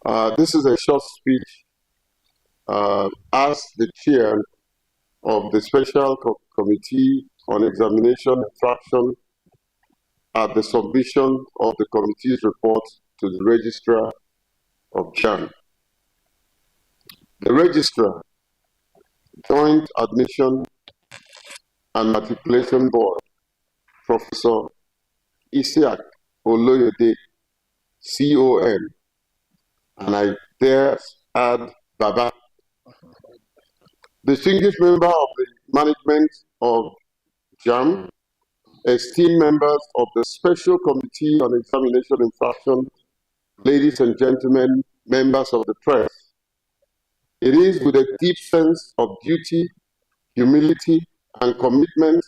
This is a short speech as the chair of the Special Committee on Examination Infraction at the submission of the committee's report to the Registrar of JAMB. The Registrar, Joint Admission and Matriculation Board, Professor Isiaq Oloyede, CON, and I dare add Baba, distinguished member of the management of JAMB, esteemed members of the Special Committee on Examination Infraction, ladies and gentlemen, members of the press. It is with a deep sense of duty, humility, and commitment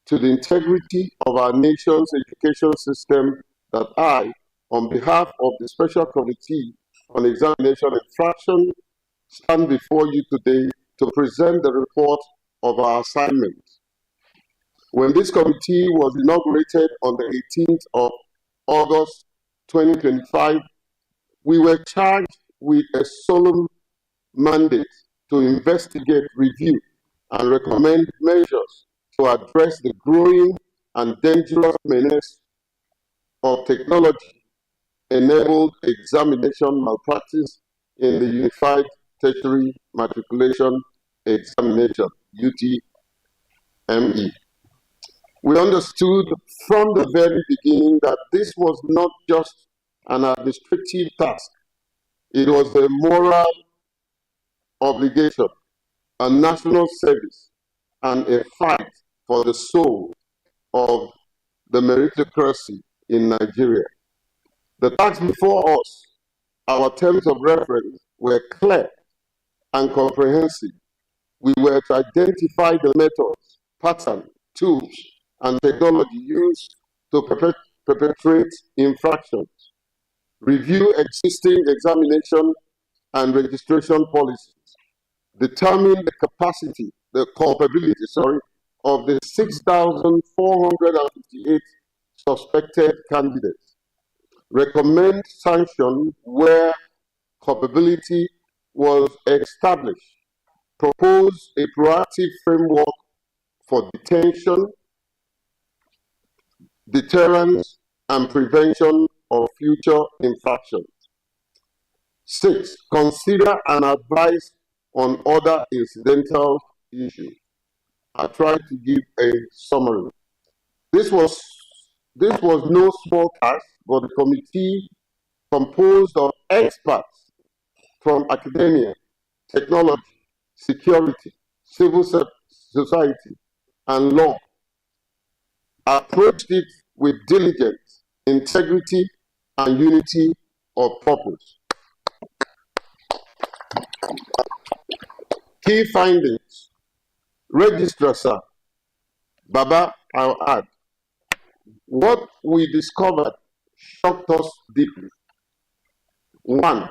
to the integrity of our nation's education system that I, on behalf of the Special Committee on Examination Infraction, stand before you today to present the report of our assignment. When this committee was inaugurated on the 18th of August 2025, we were charged with a solemn mandate to investigate, review, and recommend measures to address the growing and dangerous menace of technology-enabled examination malpractice in the Unified Tertiary Matriculation Examination, UTME. We understood from the very beginning that this was not just an administrative task. It was a moral obligation, a national service, and a fight for the soul of the meritocracy in Nigeria. The task before us, our terms of reference, were clear and comprehensive. We were to identify the methods, patterns, tools, and technology used to perpetrate infractions, review existing examination and registration policies, determine the capacity, the culpability, of the 6,458 suspected candidates, recommend sanction where culpability was established, propose a proactive framework for detention, deterrence, and prevention of future infractions. 6, consider and advise on other incidental issues. I tried to give a summary. This was no small task, but the committee, composed of experts from academia, technology, security, civil society, and law, approached it with diligence, integrity, and unity of purpose. Key findings. Registrar, sir. Baba, I'll add. What we discovered shocked us deeply. 1.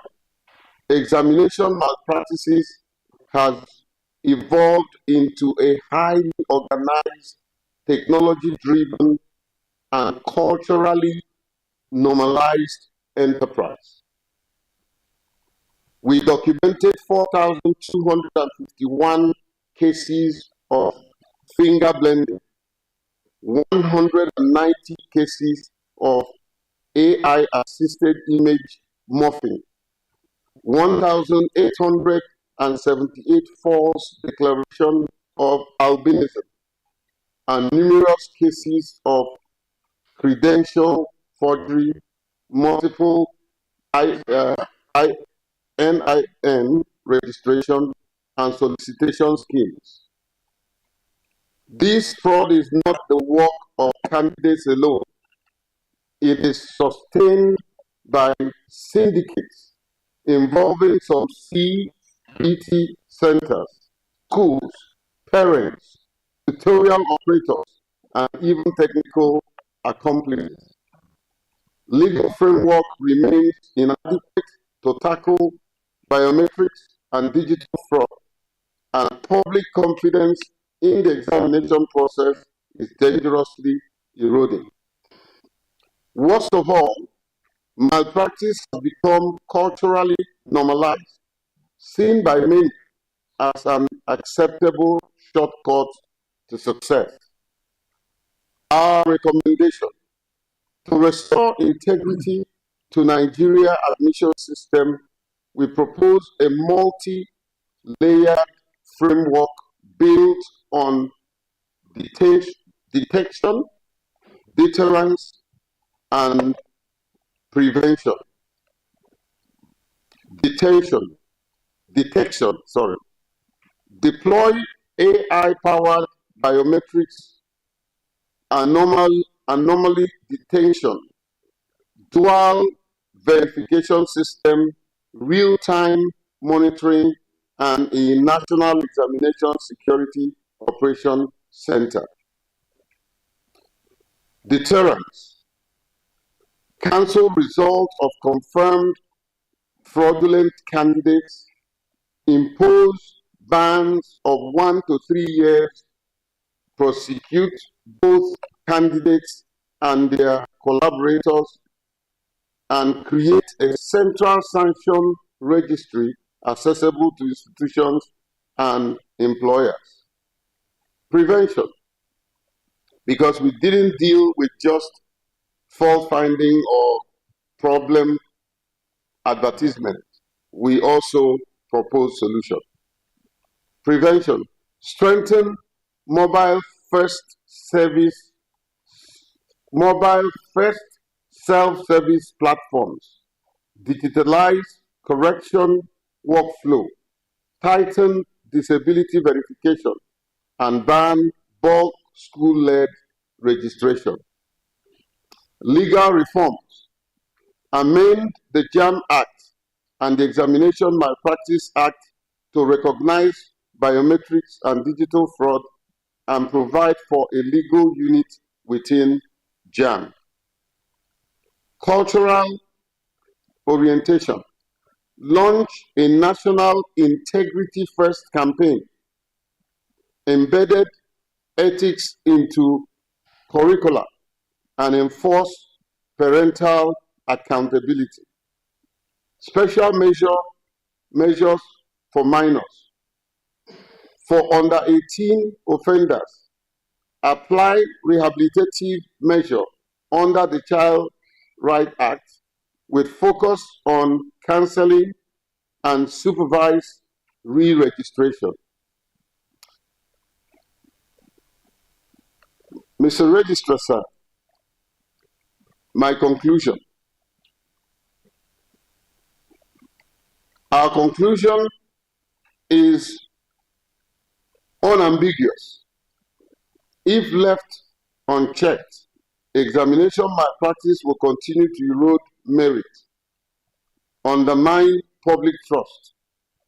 Examination malpractices has evolved into a highly organized, technology-driven, and culturally normalized enterprise. We documented 4,251 cases of finger blending, 190 cases of AI-assisted image morphing, 1,878 false declarations of albinism, and numerous cases of credential forgery, multiple NIN registration, and solicitation schemes. This fraud is not the work of candidates alone. It is sustained by syndicates involving some CBT centers, schools, parents, tutorial operators, and even technical accomplices. Legal framework remains inadequate to tackle biometrics and digital fraud, and public confidence in the examination process is dangerously eroding. Worst of all, Malpractice has become culturally normalized, seen by many as an acceptable shortcut to success. Our recommendation: to restore integrity to Nigeria admission system, we propose a multi-layered framework built on detection, deterrence, and prevention. Detection. Deploy AI-powered biometrics, anomaly detection, dual verification system, real-time monitoring, and a national examination security operation center. Deterrence: cancel results of confirmed fraudulent candidates, impose bans of 1 to 3 years, prosecute both candidates and their collaborators, and create a central sanction registry accessible to institutions and employers. Prevention: because we didn't deal with just fault finding or problem advertisement, we also propose solution. Prevention: strengthen mobile first self-service platforms, digitalize correction workflow, tighten disability verification, and ban bulk school-led registration. Legal reforms: amend the JAMB Act and the Examination Malpractice Act to recognize biometrics and digital fraud and provide for a legal unit within JAMB. Cultural orientation: launch a national integrity first campaign, embedded ethics into curricula, and enforce parental accountability. Special measures for minors. For under 18 offenders, apply rehabilitative measure under the Child Rights Act with focus on counseling and supervised re-registration. Mr. Registrar, sir, my conclusion. Our conclusion is unambiguous. If left unchecked, examination malpractice will continue to erode merit, undermine public trust,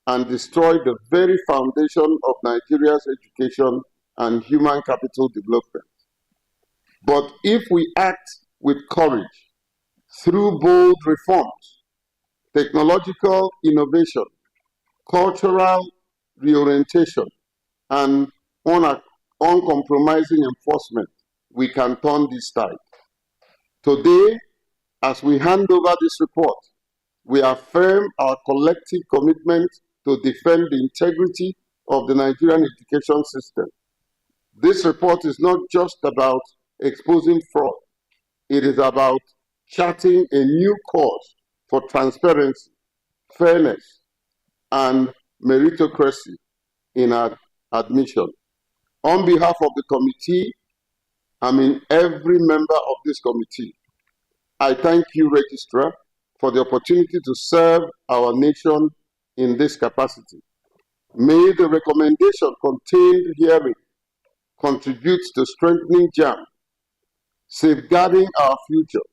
and destroy the very foundation of Nigeria's education and human capital development. But if we act with courage through bold reforms, technological innovation, cultural reorientation, and uncompromising enforcement, we can turn this tide. Today, as we hand over this report, we affirm our collective commitment to defend the integrity of the Nigerian education system. This report is not just about exposing fraud. It is about charting a new course for transparency, fairness, and meritocracy in our admission. On behalf of the committee, every member of this committee, I thank you, Registrar, for the opportunity to serve our nation in this capacity. May the recommendation contained herein contribute to strengthening JAMB, safeguarding our future,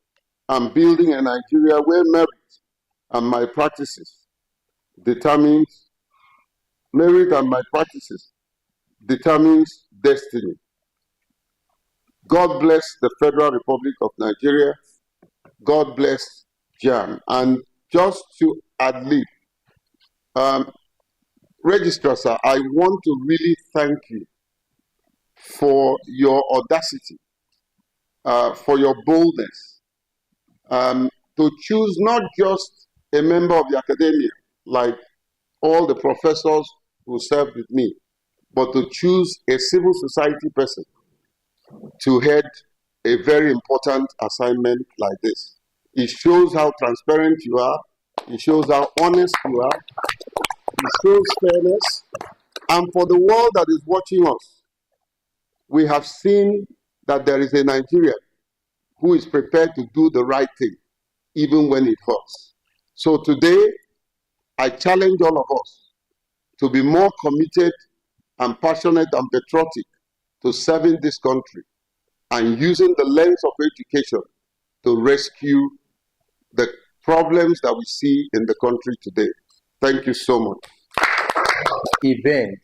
and building a Nigeria where merit and malpractices determines destiny. God bless the Federal Republic of Nigeria. God bless JAMB. And just to add lib, Registrar, sir, I want to really thank you for your audacity, for your boldness, to choose not just a member of the academia, like all the professors who served with me, but to choose a civil society person to head a very important assignment like this. It shows how transparent you are. It shows how honest you are. It shows fairness. And for the world that is watching us, we have seen that there is a Nigerian who is prepared to do the right thing, even when it hurts. So today, I challenge all of us to be more committed and passionate and patriotic to serving this country and using the lens of education to rescue the problems that we see in the country today. Thank you so much. Event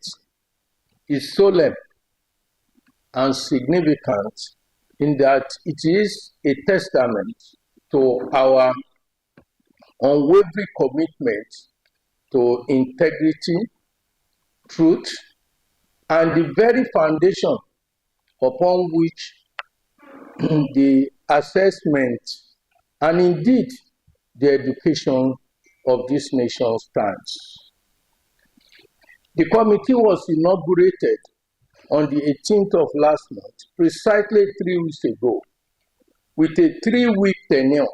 is solemn and significant in that it is a testament to our unwavering commitment to integrity, truth, and the very foundation upon which the assessment and indeed the education of this nation stands. The committee was inaugurated on the 18th of last month, precisely 3 weeks ago, with a 3-week tenure.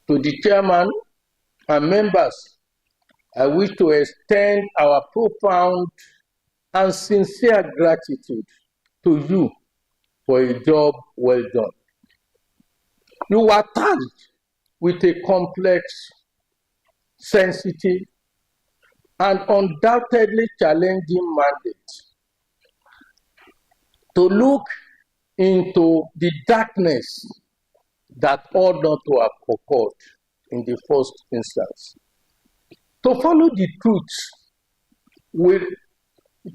To the chairman and members, I wish to extend our profound and sincere gratitude to you for a job well done. You were tasked with a complex, sensitive, and undoubtedly challenging mandate to look into the darkness that ought not to have occurred in the first instance. To follow the truth,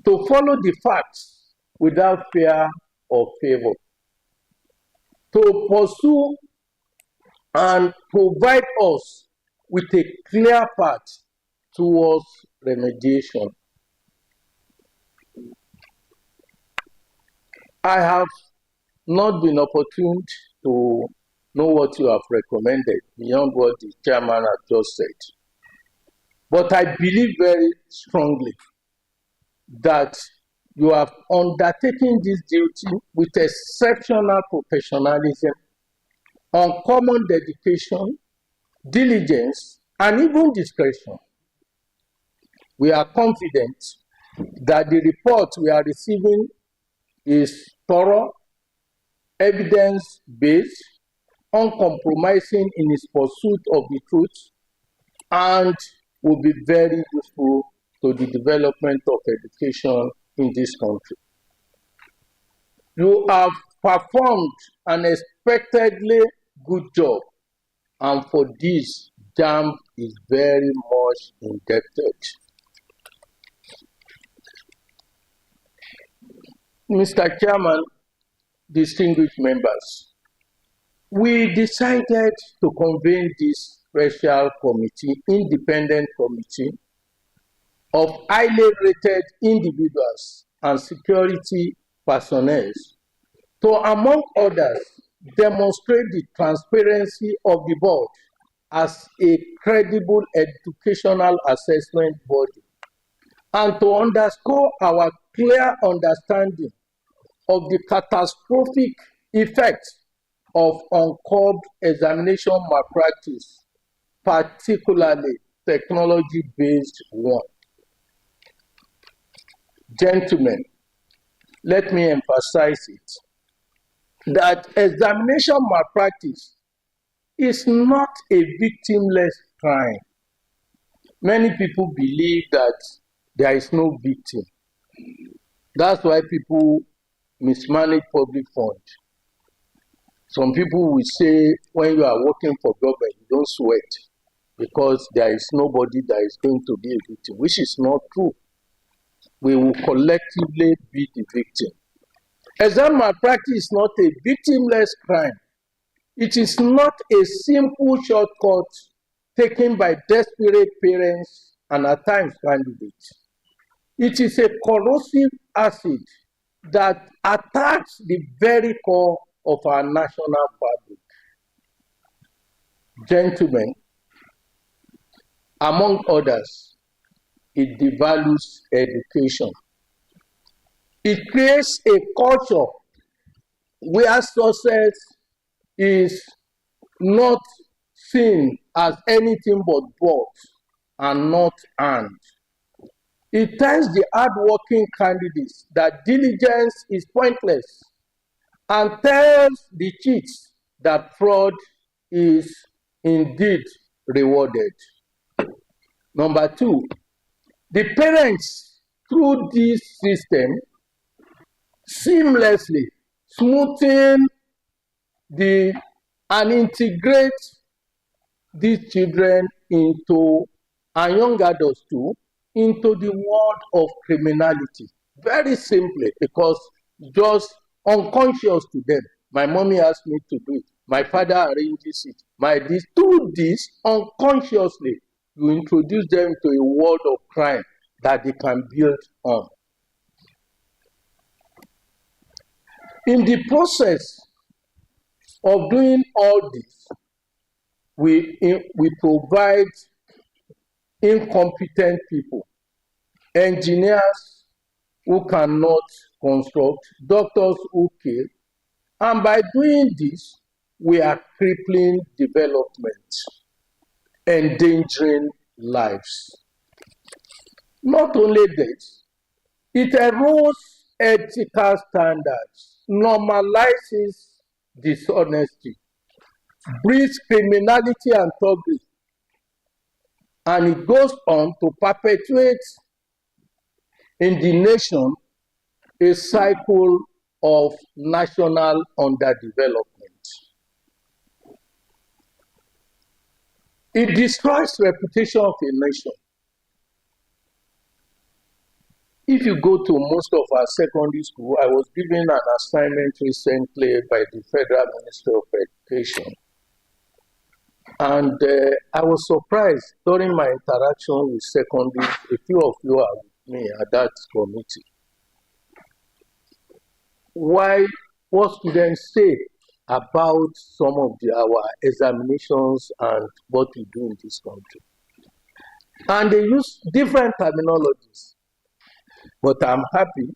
to follow the facts without fear or favor. To pursue and provide us with a clear path towards remediation. I have not been opportune to know what you have recommended beyond what the chairman has just said. But I believe very strongly that you have undertaken this duty with exceptional professionalism, uncommon dedication, diligence, and even discretion. We are confident that the report we are receiving is thorough, evidence-based, uncompromising in its pursuit of the truth, and will be very useful to the development of education in this country. You have performed an expectedly good job, and for this, JAMB is very much indebted. Mr. Chairman, distinguished members, we decided to convene this special committee, independent committee of highly rated individuals and security personnel to, among others, demonstrate the transparency of the board as a credible educational assessment body, and to underscore our clear understanding of the catastrophic effects of uncurbed examination malpractice, particularly technology-based one. Gentlemen, let me emphasize it, that examination malpractice is not a victimless crime. Many people believe that there is no victim. That's why people mismanage public funds. Some people will say when you are working for government, you don't sweat because there is nobody that is going to be a victim, which is not true. We will collectively be the victim. Exam malpractice is not a victimless crime. It is not a simple shortcut taken by desperate parents and at times candidates. It is a corrosive acid that attacks the very core of our national fabric. Gentlemen, among others, it devalues education. It creates a culture where success is not seen as anything but bought and not earned. It tells the hardworking candidates that diligence is pointless and tells the cheats that fraud is indeed rewarded. Number two, the parents through this system seamlessly smoothing and integrate these children into, and young adults too, into the world of criminality. Very simply, because just unconscious to them. My mommy asked me to do it. My father arranges it. Through this, unconsciously, you introduce them to a world of crime that they can build on. In the process of doing all this, we provide incompetent people, engineers who cannot construct, doctors who kill, and by doing this, we are crippling development, endangering lives. Not only this, it erodes ethical standards, normalizes dishonesty, breeds criminality and thuggery, and it goes on to perpetuate in the nation a cycle of national underdevelopment. It destroys the reputation of a nation. If you go to most of our secondary school, I was given an assignment recently by the Federal Ministry of Education. And I was surprised during my interaction with secondary, a few of you are with me at that committee. What students say about some of our examinations and what we do in this country. And they use different terminologies. But I'm happy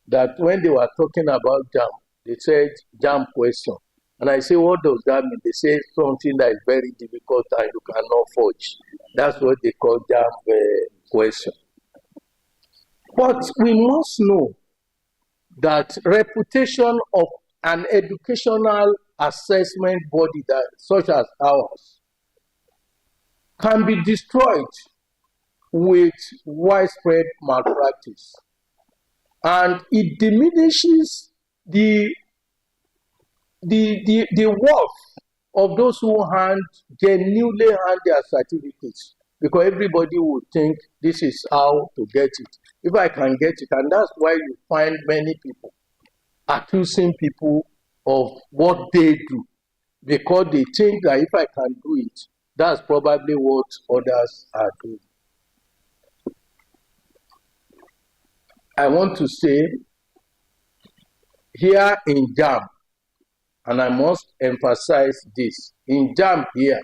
that when they were talking about JAMB, they said JAMB question. And I say, what does that mean? They say something that is very difficult and you cannot forge. That's what they call JAMB question. But we must know that reputation of an educational assessment body such as ours can be destroyed with widespread malpractice. And it diminishes the worth of those who genuinely hand their certificates, because everybody would think this is how to get it. If I can get it, and that's why you find many people accusing people of what they do, because they think that if I can do it, that's probably what others are doing. I want to say here in JAMB, and I must emphasize this, in JAMB here,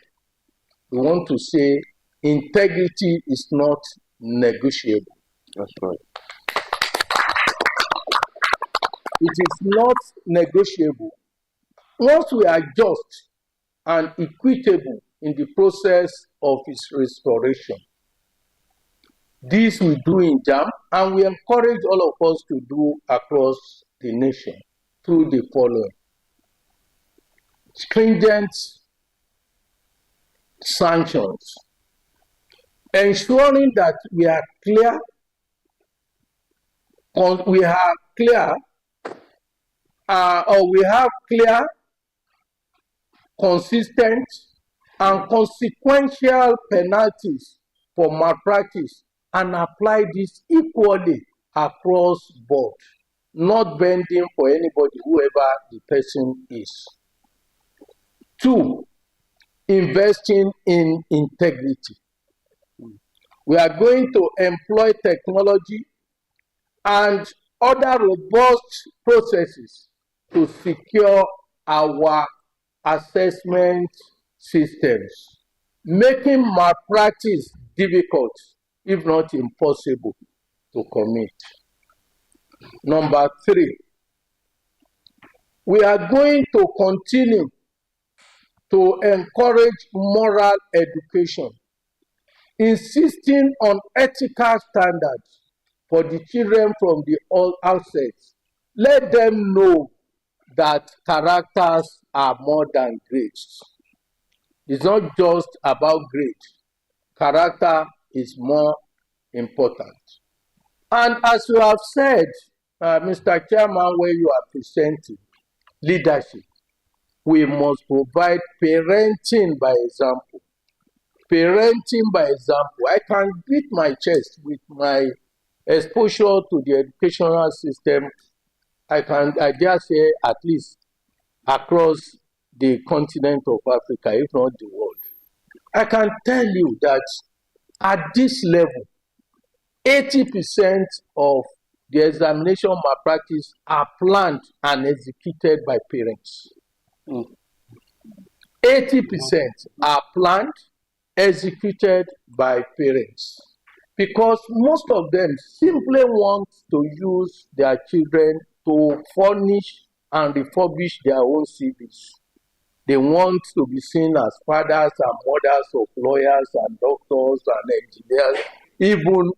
we want to say integrity is not negotiable. That's right. It is not negotiable. Once we are just and equitable in the process of its restoration, this we do in JAMB, and we encourage all of us to do across the nation through the following: stringent sanctions, ensuring that we are clear, consistent, and consequential penalties for malpractice, and apply this equally across board, not bending for anybody, whoever the person is. 2, investing in integrity. We are going to employ technology and other robust processes to secure our assessment systems, making malpractice difficult, if not impossible, to commit. Number 3, we are going to continue to encourage moral education, insisting on ethical standards for the children from the outset. Let them know that characters are more than grades. It's not just about grades. Character is more important. And as you have said, Mr. Chairman, where you are presenting leadership, we must provide parenting by example. Parenting by example. I can beat my chest with my exposure to the educational system. I dare say at least across the continent of Africa, if not the world. I can tell you that at this level, 80% of the examination malpractice are planned and executed by parents. 80% are planned, executed by parents, because most of them simply want to use their children to furnish and refurbish their own CVs. They want to be seen as fathers and mothers of lawyers and doctors and engineers, even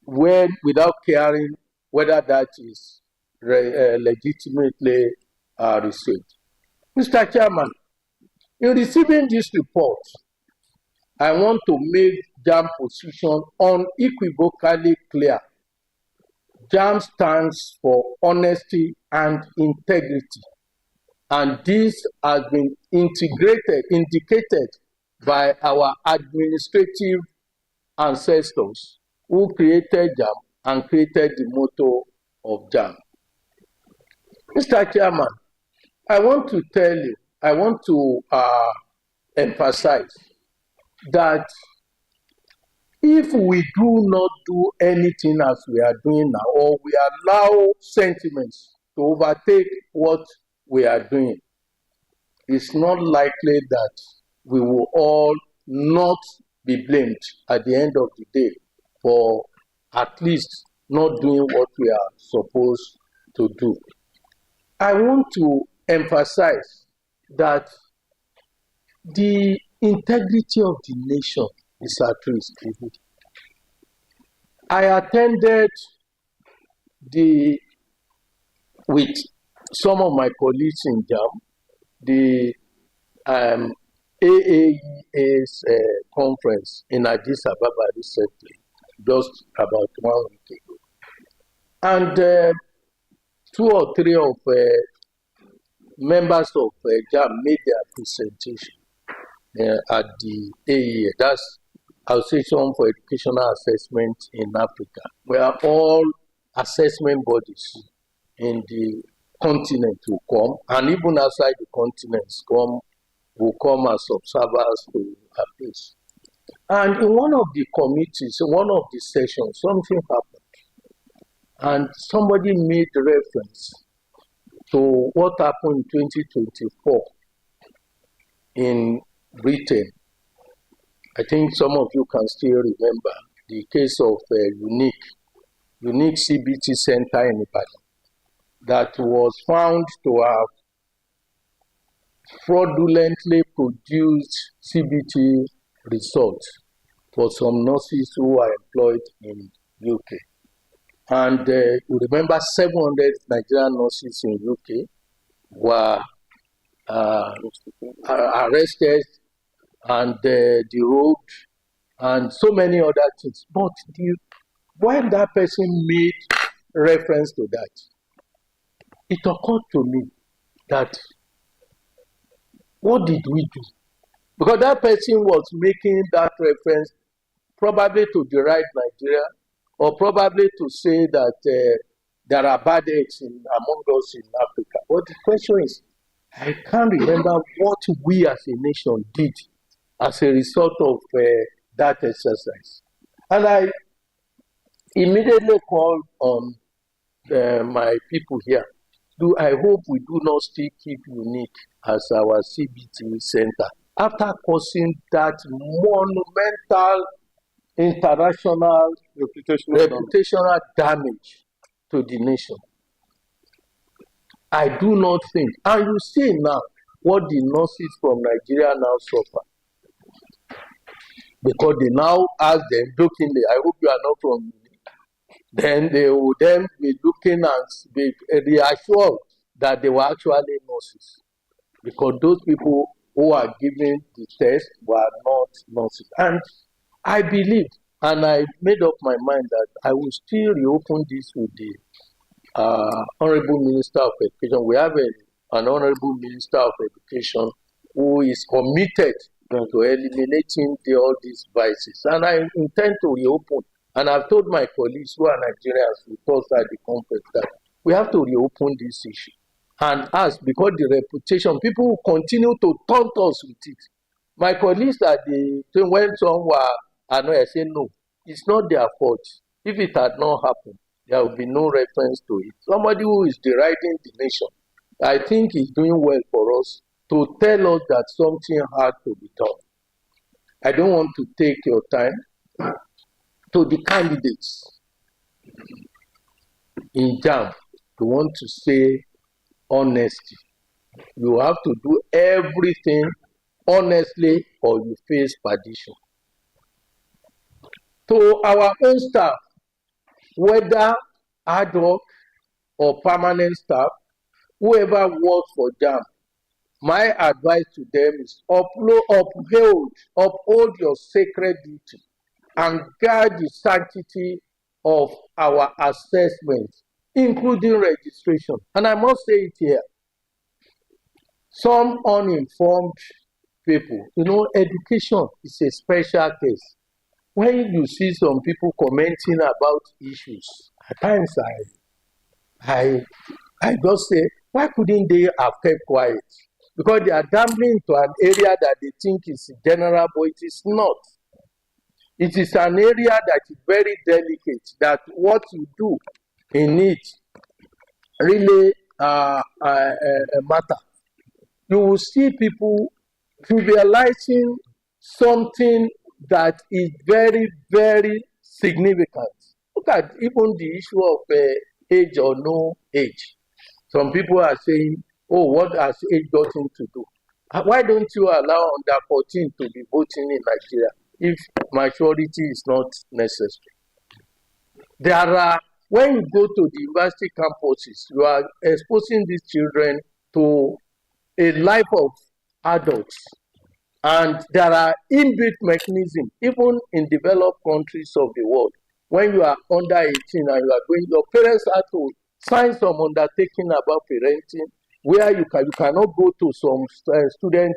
when without caring whether that is legitimately received. Mr. Chairman, in receiving this report, I want to make JAMB position unequivocally clear. JAMB stands for honesty and integrity, and this has been indicated by our administrative ancestors who created JAMB and created the motto of JAMB. Mr. Chairman, I want to tell you, I want to emphasize that if we do not do anything as we are doing now, or we allow sentiments to overtake what we are doing, it's not likely that we will all not be blamed at the end of the day for at least not doing what we are supposed to do. I want to emphasize that the integrity of the nation is at risk. I attended with some of my colleagues in JAMB, the AAEA's conference in Addis Ababa recently, just about 1 week ago. And 2 or 3 of members of JAMB made their presentation at the AEA, that's Association for Educational Assessment in Africa, where all assessment bodies in the continent will come, and even outside the continents will come as observers to a place. And in one of the committees, in one of the sessions, something happened, and somebody made reference to what happened in 2024 in Britain. I think some of you can still remember the case of a unique CBT center in Ibadan that was found to have fraudulently produced CBT results for some nurses who are employed in UK. And you remember 700 Nigerian nurses in UK were arrested and derailed and so many other things. But when that person made reference to that, it occurred to me that what did we do? Because that person was making that reference probably to deride Nigeria, or probably to say that there are bad eggs among us in Africa. But the question is, I can't remember what we as a nation did as a result of that exercise. And I immediately called on my people here. I hope we do not still keep unique as our CBT center. after causing that monumental international reputational damage to the nation. I do not think, and you see now what the nurses from Nigeria now suffer, because they now ask them jokingly, I hope you are not from, then they will then be looking and be reassured that they were actually nurses, because those people who are giving the test were not nurses. And I believe, and I made up my mind that I will still reopen this with the Honorable Minister of Education. We have an Honorable Minister of Education who is committed to eliminating all these vices. And I intend to reopen. And I've told my colleagues who are Nigerians with us at the conference that we have to reopen this issue and ask, because the reputation, people will continue to taunt us with it. My colleagues at the when some were annoyed, I say no, it's not their fault. If it had not happened, there will be no reference to it. Somebody who is deriding the nation, I think is doing well for us to tell us that something had to be done. I don't want to take your time. To the candidates in JAMB, you want to say honesty. You have to do everything honestly or you face perdition. To our own staff, whether ad hoc or permanent staff, whoever works for JAMB, my advice to them is uphold your sacred duty and guard the sanctity of our assessments, including registration. And I must say it here, some uninformed people, education is a special case. When you see some people commenting about issues, at times I just say, why couldn't they have kept quiet? Because they are gambling into an area that they think is general, but it is not. It is an area that is very delicate, that what you do in it really matter. You will see people trivializing something that is very, very significant. Look at even the issue of age or no age. Some people are saying, oh, what has age got to do? Why don't you allow under 14 to be voting in Nigeria if maturity is not necessary? There are, when you go to the university campuses, you are exposing these children to a life of adults. And there are inbuilt mechanisms, even in developed countries of the world. When you are under 18 and you are going, your parents have to sign some undertaking about parenting, where you cannot go to some student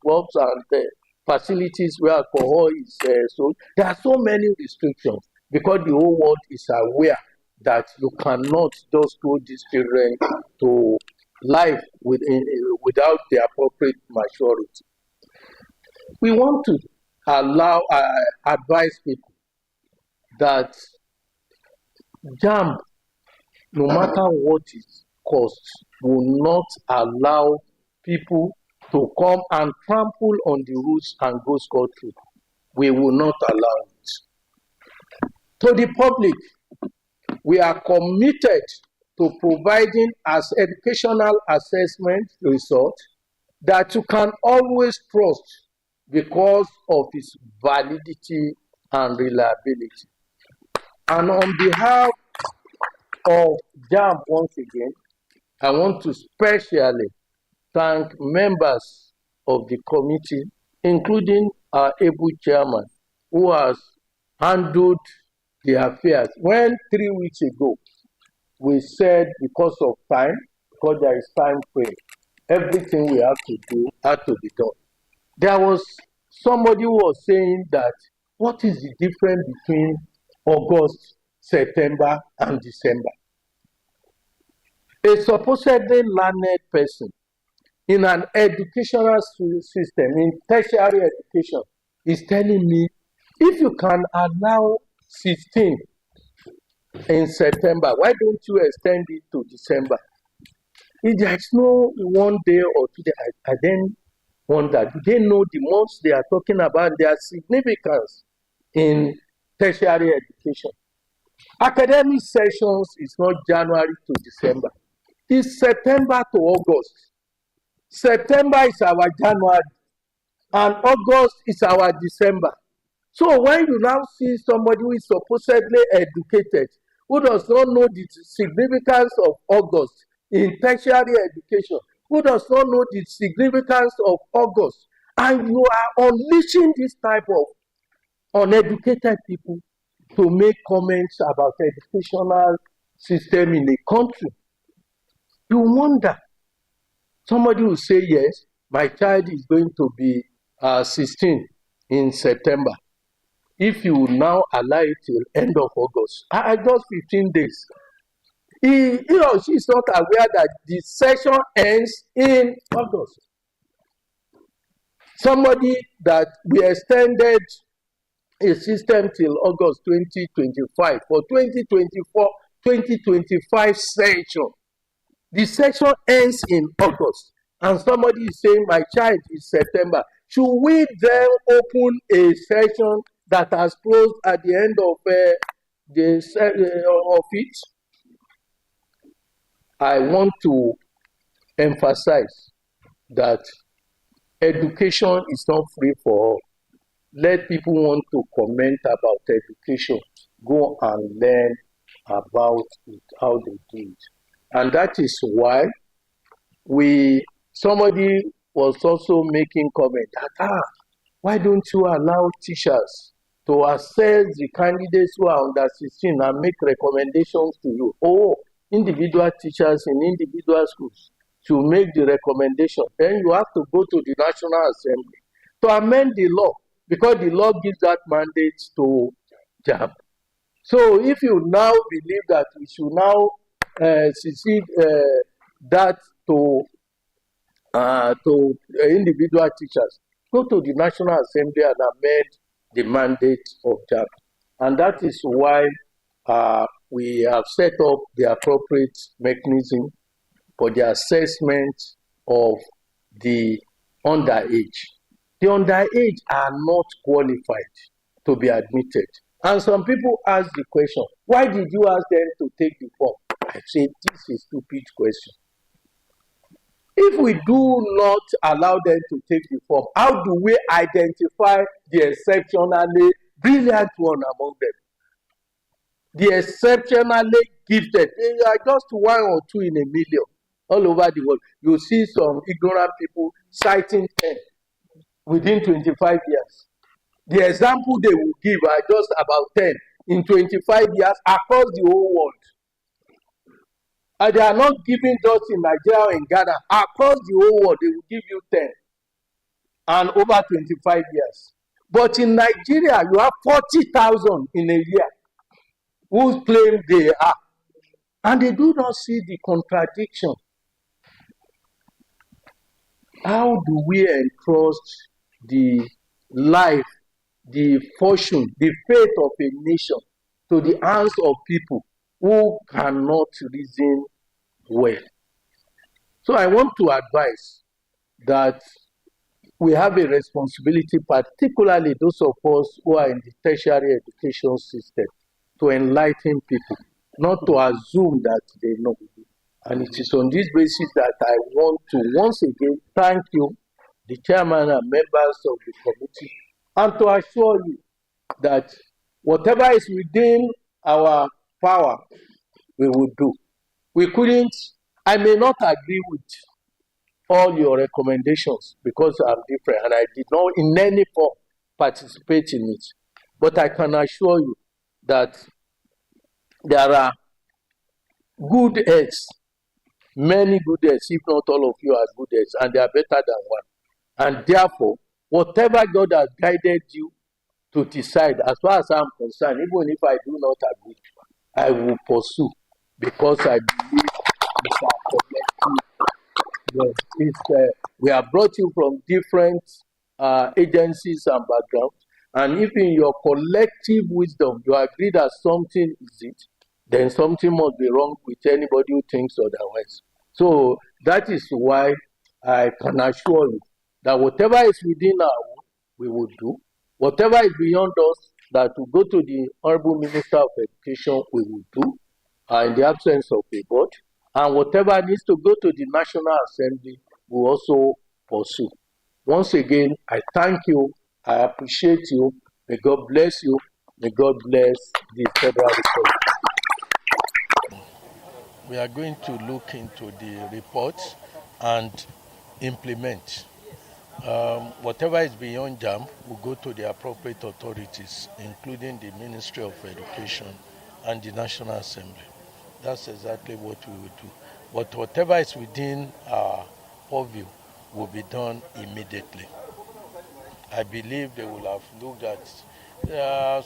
clubs and facilities where alcohol is sold. There are so many restrictions because the whole world is aware that you cannot just go these children to life without the appropriate maturity. We want to advise people that JAMB, no matter what it costs, will not allow people to come and trample on the rules and go scot-free. We will not allow it. To the public, we are committed to providing as educational assessment result that you can always trust because of its validity and reliability. And on behalf of JAMB, once again, I want to specially thank members of the committee, including our able chairman, who has handled the affairs. When 3 weeks ago, we said because of time, because there is time frame, everything we have to do had to be done. There was somebody who was saying that, what is the difference between August, September, and December? A supposedly learned person in an educational system, in tertiary education, is telling me, if you can allow 16 in September, why don't you extend it to December? If there is no one day or 2 days, I then wonder, do they know the months they are talking about, their significance in tertiary education? Academic sessions is not January to December. It's September to August. September is our January, and August is our December. So when you now see somebody who is supposedly educated, who does not know the significance of August in tertiary education, who does not know the significance of August, and you are unleashing this type of uneducated people to make comments about educational system in a country, you wonder. Somebody will say, yes, my child is going to be 16 in September. If you now allow it till end of August, just 15 days, he or she is not aware that the session ends in August. Somebody that we extended a system till August 2025 for 2024-2025 session. The session ends in August, and somebody is saying my child is September. Should we then open a session that has closed at the end of it? I want to emphasize that education is not free for all. Let people want to comment about education, go and learn about it, how they do it. And that is why somebody was also making comment that, why don't you allow teachers to assess the candidates who are under 16 and make recommendations to you? Individual teachers in individual schools to make the recommendation. Then you have to go to the National Assembly to amend the law, because the law gives that mandate to JAMB. So if you now believe that we should now secede that to individual teachers, go to the National Assembly and amend the mandate of JAMB. And that is why we have set up the appropriate mechanism for the assessment of the underage. The underage are not qualified to be admitted. And some people ask the question, why did you ask them to take the form? I say, this is a stupid question. If we do not allow them to take the form, how do we identify the exceptionally brilliant one among them? The exceptionally gifted. They are just 1 or 2 in a million all over the world. You see some ignorant people citing 10 within 25 years. The example they will give are just about 10 in 25 years across the whole world. And they are not giving just in Nigeria or in Ghana. Across the whole world, they will give you 10 and over 25 years. But in Nigeria, you have 40,000 in a year who claim they are. And they do not see the contradiction. How do we entrust the life, the fortune, the fate of a nation to the hands of people who cannot reason well? So I want to advise that we have a responsibility, particularly those of us who are in the tertiary education system, to enlighten people, not to assume that they know. And it is on this basis that I want to once again thank you, the chairman and members of the committee, and to assure you that whatever is within our power, we will do. I may not agree with all your recommendations because I'm different and I did not in any form participate in it. But I can assure you that there are good heads, many good heads, if not all of you are good heads, and they are better than one. And therefore, whatever God has guided you to decide, as far as I'm concerned, even if I do not agree, I will pursue, because I believe it's our collective. We have brought you from different agencies and backgrounds, and if in your collective wisdom you agree that something is it, then something must be wrong with anybody who thinks otherwise. So that is why I can assure you that whatever is within our own, we will do. Whatever is beyond us, that will go to the Honorable Minister of Education, we will do, in the absence of a board. And whatever needs to go to the National Assembly, we will also pursue. Once again, I thank you. I appreciate you. May God bless you. May God bless the Federal Republic. We are going to look into the report and implement. Whatever is beyond JAMB will go to the appropriate authorities, including the Ministry of Education and the National Assembly. That's exactly what we will do. But whatever is within our purview will be done immediately. I believe they will have looked at.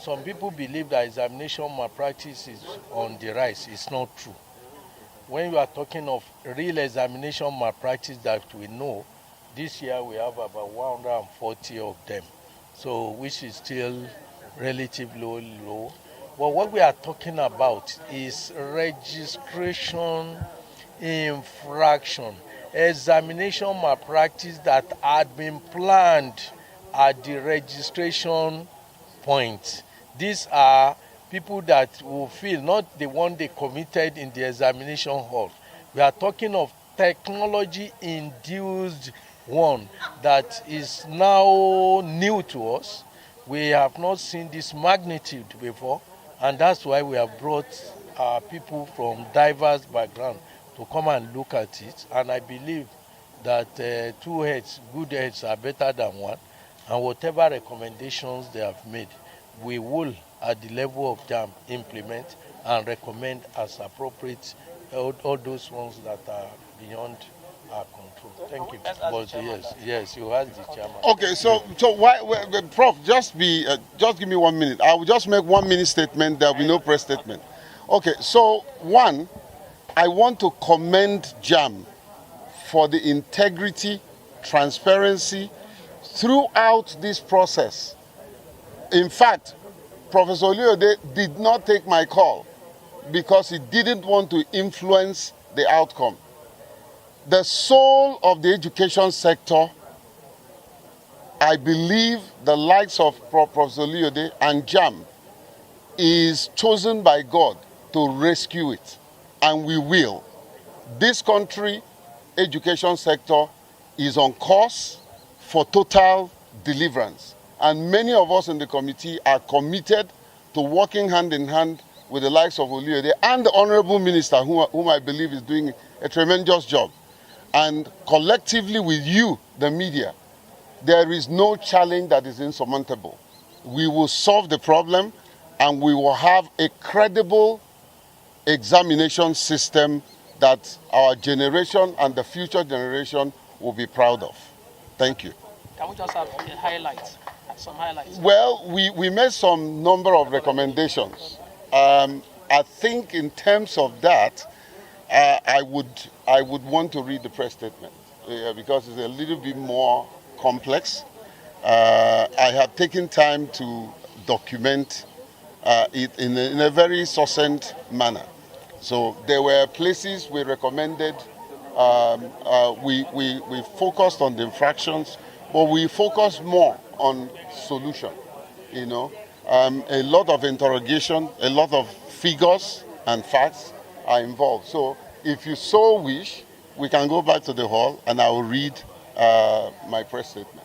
Some people believe that examination malpractice is on the rise. It's not true. When you are talking of real examination malpractice that we know, this year we have about 140 of them, so which is still relatively low. But what we are talking about is registration infraction, examination malpractice that had been planned at the registration point. These are people that will feel, not the one they committed in the examination hall. We are talking of technology-induced one that is now new to us. We have not seen this magnitude before, and that's why we have brought people from diverse backgrounds to come and look at it. And I believe that two heads, good heads, are better than one. And whatever recommendations they have made, we will, at the level of JAMB, implement and recommend as appropriate all those ones that are beyond our control. Thank you. But yes, you asked the chairman. Okay, so Prof, just give me 1 minute. I will just make 1 minute statement. There will be no press statement. Okay, so one, I want to commend JAMB for the integrity, transparency throughout this process. In fact, Professor Oluyode did not take my call because he didn't want to influence the outcome. The soul of the education sector, I believe the likes of Professor Oluyode and JAMB, is chosen by God to rescue it, and we will. This country education sector is on course for total deliverance, and many of us in the committee are committed to working hand in hand with the likes of Oluyode and the Honorable Minister, whom I believe is doing a tremendous job. And collectively with you, the media, there is no challenge that is insurmountable. We will solve the problem, and we will have a credible examination system that our generation and the future generation will be proud of. Thank you. Can we just have some highlights? Well, we made some number of recommendations. I think in terms of that, I would want to read the press statement because it's a little bit more complex. I have taken time to document it in a very succinct manner. So there were places we recommended. We focused on the infractions, but we focused more on solution. You know, a lot of interrogation, a lot of figures and facts are involved. So if you so wish, we can go back to the hall and I will read my press statement.